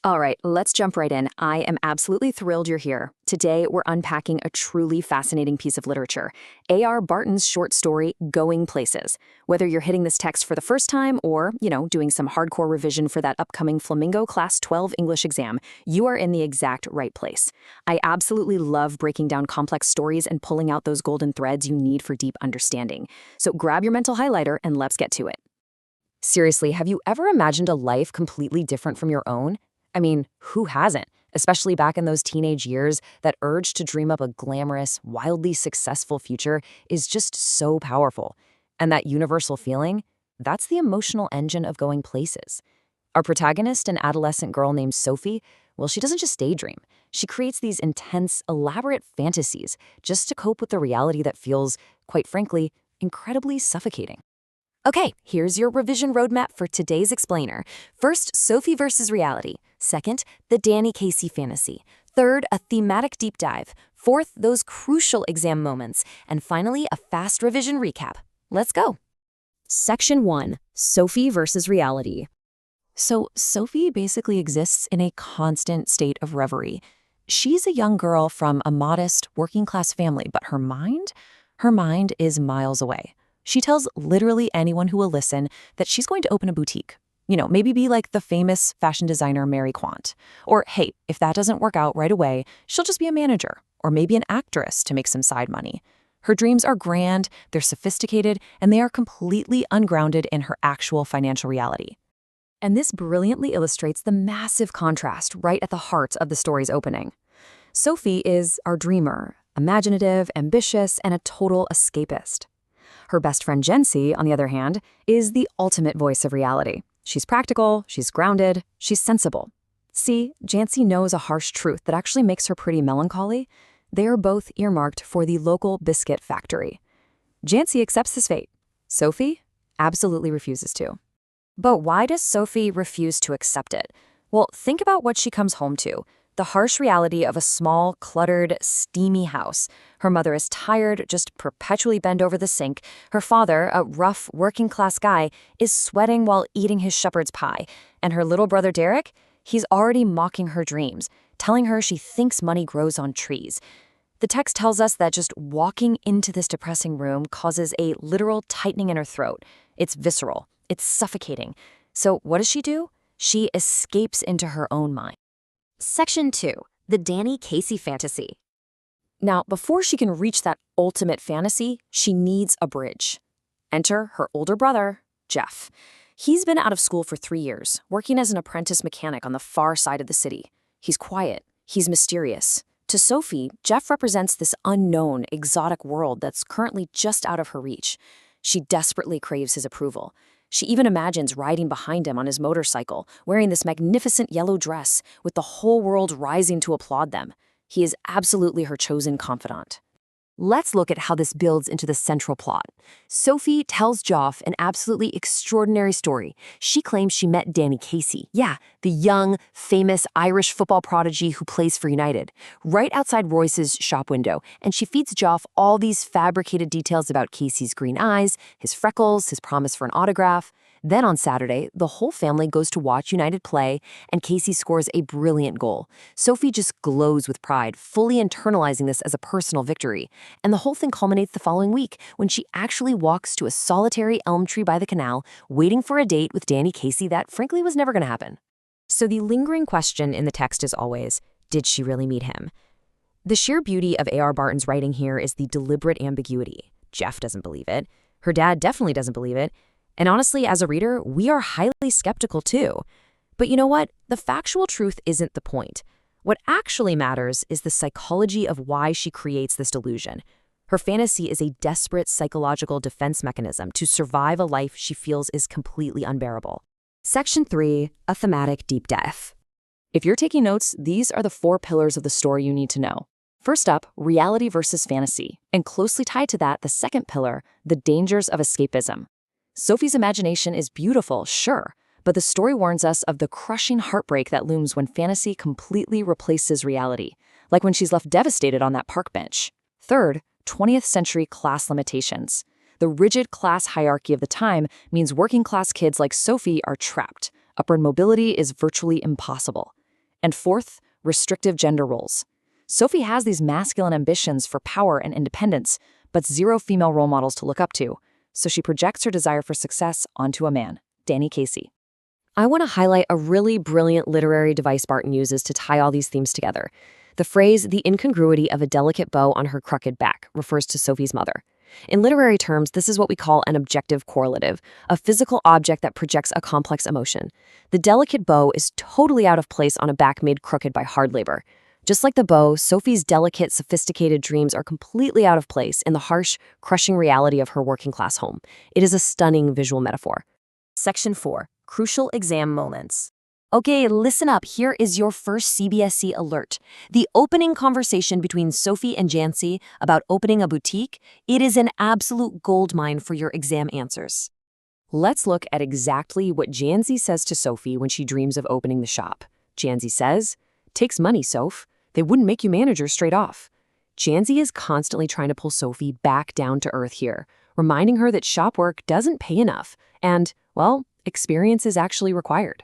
All right, let's jump right in. I am absolutely thrilled you're here. Today, we're unpacking a truly fascinating piece of literature, A.R. Barton's short story, Going Places. Whether you're hitting this text for the first time or, doing some hardcore revision for that upcoming Flamingo Class 12 English exam, you are in the exact right place. I absolutely love breaking down complex stories and pulling out those golden threads you need for deep understanding. So grab your mental highlighter and let's get to it. Seriously, have you ever imagined a life completely different from your own? I mean, who hasn't? Especially back in those teenage years, that urge to dream up a glamorous, wildly successful future is just so powerful. And that universal feeling, that's the emotional engine of Going Places. Our protagonist, an adolescent girl named Sophie, well, she doesn't just daydream. She creates these intense, elaborate fantasies just to cope with the reality that feels, quite frankly, incredibly suffocating. Okay, here's your revision roadmap for today's explainer. First, Sophie versus reality. Second, the Danny Casey fantasy. Third, a thematic deep dive. Fourth, those crucial exam moments. And finally, a fast revision recap. Let's go. Section 1, Sophie versus reality. So Sophie basically exists in a constant state of reverie. She's a young girl from a modest, working-class family, but her mind is miles away. She tells literally anyone who will listen that she's going to open a boutique. Maybe be like the famous fashion designer Mary Quant. Or, hey, if that doesn't work out right away, she'll just be a manager or maybe an actress to make some side money. Her dreams are grand, they're sophisticated, and they are completely ungrounded in her actual financial reality. And this brilliantly illustrates the massive contrast right at the heart of the story's opening. Sophie is our dreamer, imaginative, ambitious, and a total escapist. Her best friend Jency, on the other hand, is the ultimate voice of reality. She's practical, she's grounded, she's sensible. See, Jency knows a harsh truth that actually makes her pretty melancholy. They are both earmarked for the local biscuit factory. Jency accepts this fate. Sophie absolutely refuses to. But why does Sophie refuse to accept it? Well, think about what she comes home to. The harsh reality of a small, cluttered, steamy house. Her mother is tired, just perpetually bent over the sink. Her father, a rough, working-class guy, is sweating while eating his shepherd's pie. And her little brother Derek, he's already mocking her dreams, telling her she thinks money grows on trees. The text tells us that just walking into this depressing room causes a literal tightening in her throat. It's visceral. It's suffocating. So what does she do? She escapes into her own mind. Section 2, the Danny Casey fantasy. Now, before she can reach that ultimate fantasy, she needs a bridge. Enter her older brother, Geoff. He's been out of school for 3 years, working as an apprentice mechanic on the far side of the city. He's quiet. He's mysterious. To Sophie, Geoff represents this unknown, exotic world that's currently just out of her reach. She desperately craves his approval. She even imagines riding behind him on his motorcycle, wearing this magnificent yellow dress, with the whole world rising to applaud them. He is absolutely her chosen confidant. Let's look at how this builds into the central plot. Sophie tells Geoff an absolutely extraordinary story. She claims she met Danny Casey. Yeah, the young, famous Irish football prodigy who plays for United, right outside Royce's shop window, and she feeds Geoff all these fabricated details about Casey's green eyes, his freckles, his promise for an autograph. Then on Saturday, the whole family goes to watch United play, and Casey scores a brilliant goal. Sophie just glows with pride, fully internalizing this as a personal victory. And the whole thing culminates the following week, when she actually walks to a solitary elm tree by the canal, waiting for a date with Danny Casey that frankly was never going to happen. So the lingering question in the text is always, did she really meet him? The sheer beauty of A.R. Barton's writing here is the deliberate ambiguity. Geoff doesn't believe it. Her dad definitely doesn't believe it. And honestly, as a reader, we are highly skeptical too. But you know what? The factual truth isn't the point. What actually matters is the psychology of why she creates this delusion. Her fantasy is a desperate psychological defense mechanism to survive a life she feels is completely unbearable. Section 3, a thematic deep dive. If you're taking notes, these are the 4 pillars of the story you need to know. First up, reality versus fantasy. And closely tied to that, the second pillar, the dangers of escapism. Sophie's imagination is beautiful, sure, but the story warns us of the crushing heartbreak that looms when fantasy completely replaces reality, like when she's left devastated on that park bench. Third, 20th century class limitations. The rigid class hierarchy of the time means working class kids like Sophie are trapped. Upward mobility is virtually impossible. And fourth, restrictive gender roles. Sophie has these masculine ambitions for power and independence, but zero female role models to look up to, so she projects her desire for success onto a man, Danny Casey. I want to highlight a really brilliant literary device Barton uses to tie all these themes together. The phrase, the incongruity of a delicate bow on her crooked back, refers to Sophie's mother. In literary terms, this is what we call an objective correlative, a physical object that projects a complex emotion. The delicate bow is totally out of place on a back made crooked by hard labor. Just like the bow, Sophie's delicate, sophisticated dreams are completely out of place in the harsh, crushing reality of her working-class home. It is a stunning visual metaphor. Section 4. Crucial exam moments. Okay, listen up. Here is your first CBSE alert. The opening conversation between Sophie and Jancy about opening a boutique, it is an absolute goldmine for your exam answers. Let's look at exactly what Jancy says to Sophie when she dreams of opening the shop. Jancy says, "Takes money, Soph. They wouldn't make you manager straight off." Jancy is constantly trying to pull Sophie back down to earth here, reminding her that shop work doesn't pay enough and, well, experience is actually required.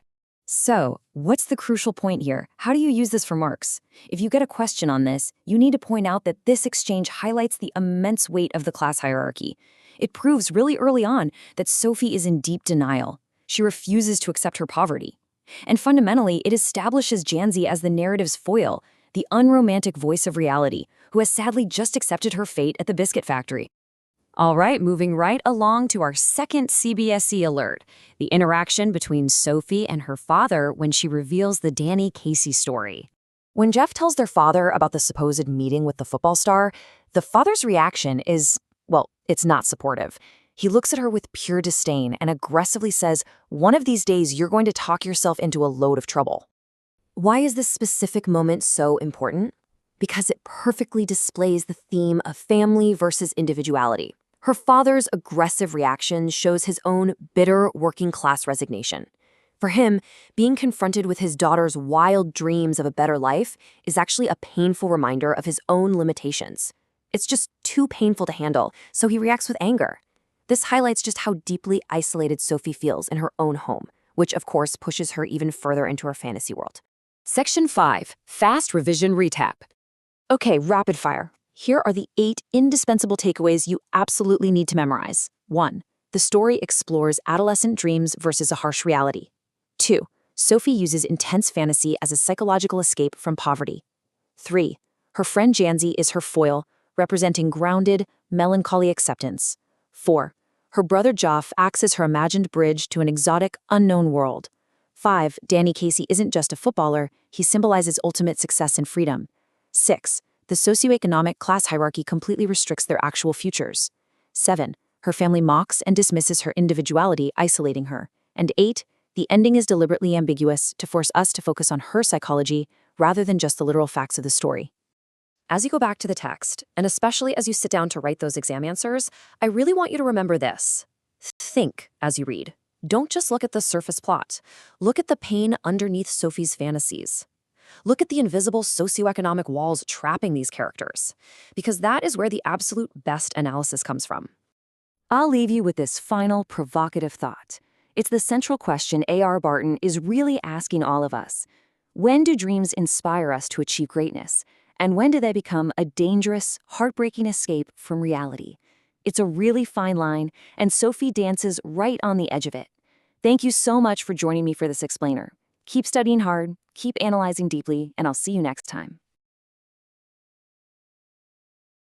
So, what's the crucial point here? How do you use this for marks? If you get a question on this, you need to point out that this exchange highlights the immense weight of the class hierarchy. It proves really early on that Sophie is in deep denial. She refuses to accept her poverty. And fundamentally, it establishes Jancy as the narrative's foil, the unromantic voice of reality, who has sadly just accepted her fate at the biscuit factory. All right, moving right along to our second CBSE alert, the interaction between Sophie and her father when she reveals the Danny Casey story. When Geoff tells their father about the supposed meeting with the football star, the father's reaction is, well, it's not supportive. He looks at her with pure disdain and aggressively says, "One of these days you're going to talk yourself into a load of trouble." Why is this specific moment so important? Because it perfectly displays the theme of family versus individuality. Her father's aggressive reaction shows his own bitter working-class resignation. For him, being confronted with his daughter's wild dreams of a better life is actually a painful reminder of his own limitations. It's just too painful to handle, so he reacts with anger. This highlights just how deeply isolated Sophie feels in her own home, which of course pushes her even further into her fantasy world. Section 5. Fast Revision Recap. Okay, rapid fire. Here are the 8 indispensable takeaways you absolutely need to memorize. 1. The story explores adolescent dreams versus a harsh reality. 2. Sophie uses intense fantasy as a psychological escape from poverty. 3. Her friend Jancy is her foil, representing grounded, melancholy acceptance. 4. Her brother Geoff acts as her imagined bridge to an exotic, unknown world. 5. Danny Casey isn't just a footballer, he symbolizes ultimate success and freedom. 6. The socioeconomic class hierarchy completely restricts their actual futures. 7. Her family mocks and dismisses her individuality, isolating her. And 8. The ending is deliberately ambiguous to force us to focus on her psychology rather than just the literal facts of the story. As you go back to the text, and especially as you sit down to write those exam answers, I really want you to remember this. Think as you read. Don't just look at the surface plot. Look at the pain underneath Sophie's fantasies. Look at the invisible socioeconomic walls trapping these characters, because that is where the absolute best analysis comes from. I'll leave you with this final provocative thought. It's the central question A.R. Barton is really asking all of us. When do dreams inspire us to achieve greatness? And when do they become a dangerous, heartbreaking escape from reality? It's a really fine line, and Sophie dances right on the edge of it. Thank you so much for joining me for this explainer. Keep studying hard, keep analyzing deeply, and I'll see you next time.